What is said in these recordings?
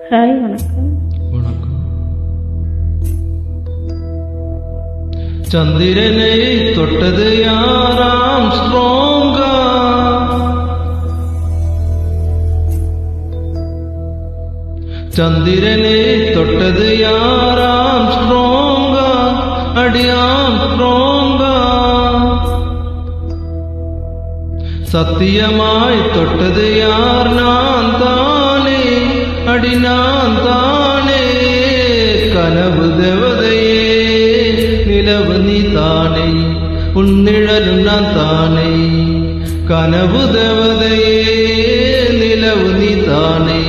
Hi, வணக்கம். வணக்கம். சந்திரனை தொட்டது யாராம் ஸ்ட்ராங்கா? சந்திரனை தொட்டது யாராம் ஸ்ட்ராங்கா? அடியாம் ஸ்ட்ராங்கா. சத்தியமாய் தொட்டது யார்? நான் தானே, அடி நான் தானே. கனவு தேவதையே, நிலவு நீ தானே, உன்னிழலும் நான் தானே. கனவு தேவதையே, நிலவு நீ தானே,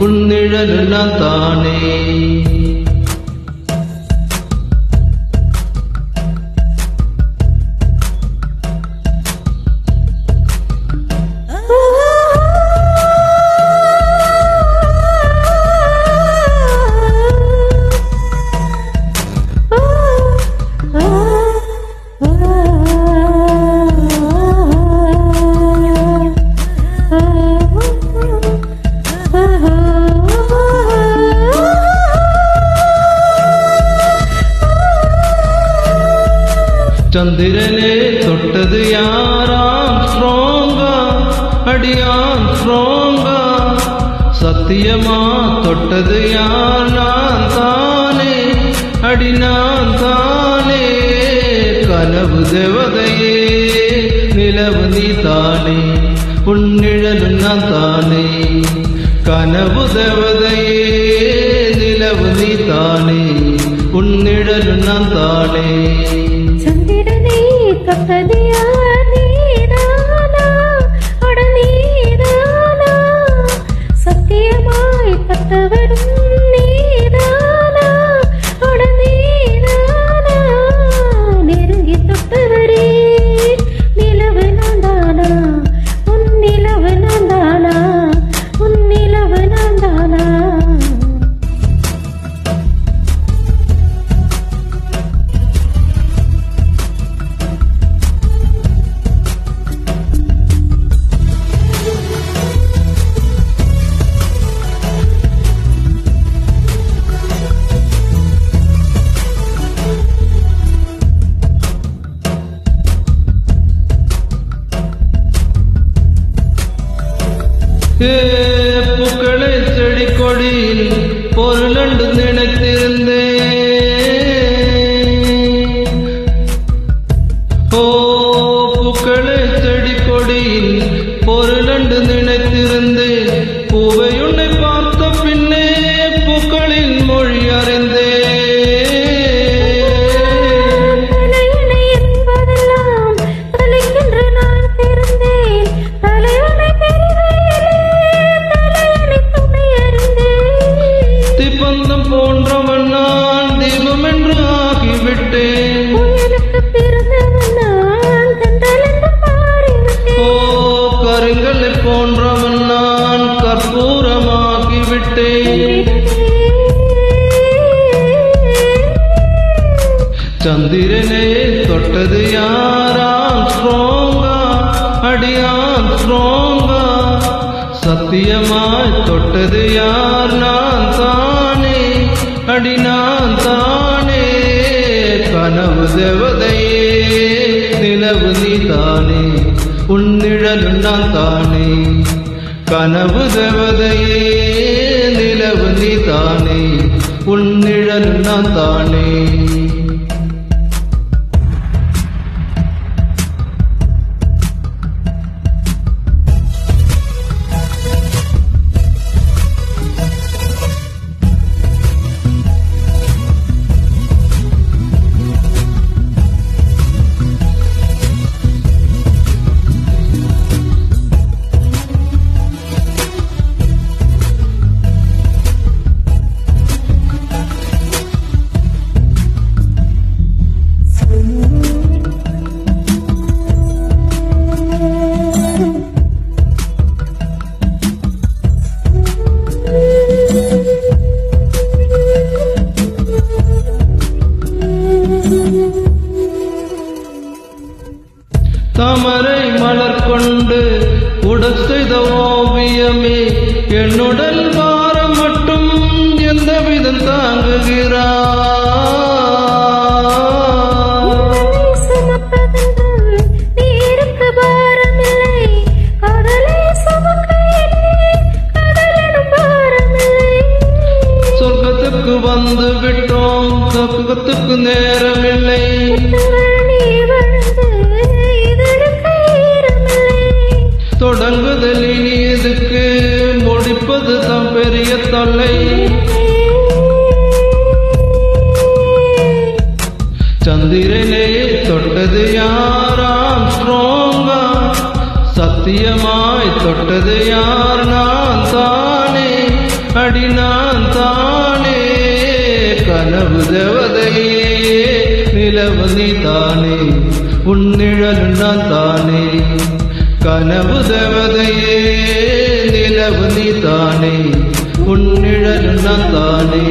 உன்னிழலும் நான் தானே. சந்திரனே தொட்டது யாராம் ஸ்ட்ராங்கா? அடியாம் ஸ்ட்ராங்கா. சத்தியமா தொட்டது யார்? நான் தானே, அடி நான் தானே. கனவு தேவதையே, நிலவு நீ தானே, உன்னிழலும் நான் தானே. கனவு தேவதையே, நிலவு நீ தானே, உன்னிழலும் நான் தானே. சந்திரனை தொட்டது யார்? நீதானா, அட நீதானா. சத்தியமாய் தொட்டவரும் நீதானா, அட நீதானா. நெருங்கி தொட்டவரே, நிலவு நான் தானா, உன் நிலவு நான் தானா, உன் நிலவு நான் தானா. பூக்களை செடி கொடியில் பொருளண்டு நினைத்திருந்தேன். பூக்களை செடி கொடியில் பொருளண்டு நினைத்திருந்தேன். பூவை உன்னை பார்த்த பின்னே பூக்களின் மொழி அறிந்தேன். போன்றவன் நான் தீபம் என்று ஆகிவிட்டேன். கருங்கலை போன்றவன் நான் கற்பூரமாகிவிட்டேன். சந்திரனே தொட்டது யாராம் ஸ்ட்ராங்கா? அடியாம் ஸ்ட்ராங்கா. சத்தியமாய் தொட்டது யார்? நான் தானே, அடி நான் தானே. கனவு தேவதையே, நிலவு நீ தானே, உன்னிழலும் நான் தானே. கனவு தேவதையே, நிலவு நீ தானே, உன்னிழலும் நான் தானே. பேச்சுக்கு நேரமில்லை. நீ வளர்ந்து இதழுக்கு ஈரமில்லை. தொடங்குதல் இனி எதுக்கு, முடிப்பது தான் பெரிய தொல்லை. சந்திரனே தொட்டது யாராம் ஸ்ட்ராங்கா, சத்தியமாய் தொட்டது யார், நான் தானே, அடி நான் தானே. கனவு தேவதையே நிலவு நீ தானே, உன் நிழல் நான் தானே. கனவு தேவதையே நிலவு நீ தானே, உன் நிழல் நான் தானே.